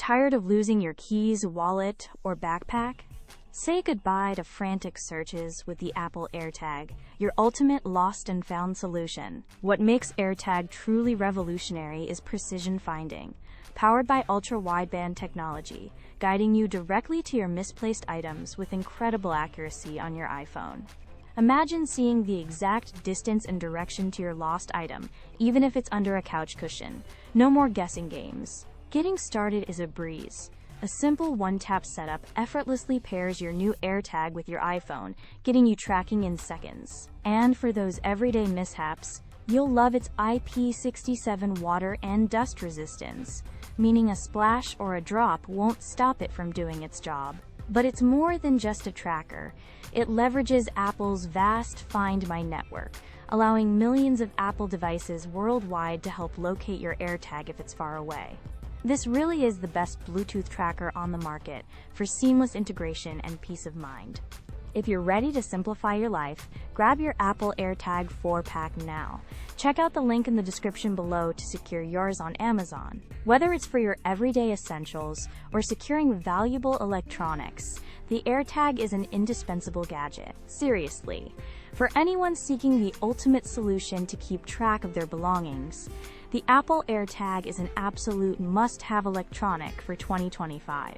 Tired of losing your keys, wallet, or backpack? Say goodbye to frantic searches with the Apple AirTag, your ultimate lost and found solution. What makes AirTag truly revolutionary is precision finding, powered by Ultra Wideband technology, guiding you directly to your misplaced items with incredible accuracy on your iPhone. Imagine seeing the exact distance and direction to your lost item, even if it's under a couch cushion. No more guessing games. Getting started is a breeze. A simple one-tap setup effortlessly pairs your new AirTag with your iPhone, getting you tracking in seconds. And for those everyday mishaps, you'll love its IP67 water and dust resistance, meaning a splash or a drop won't stop it from doing its job. But it's more than just a tracker. It leverages Apple's vast Find My network, allowing millions of Apple devices worldwide to help locate your AirTag if it's far away. This really is the best Bluetooth tracker on the market for seamless integration and peace of mind. If you're ready to simplify your life, grab your Apple AirTag 4-pack now. Check out the link in the description below to secure yours on Amazon. Whether it's for your everyday essentials or securing valuable electronics, the AirTag is an indispensable gadget. Seriously, for anyone seeking the ultimate solution to keep track of their belongings, the Apple AirTag is an absolute must-have electronic for 2025.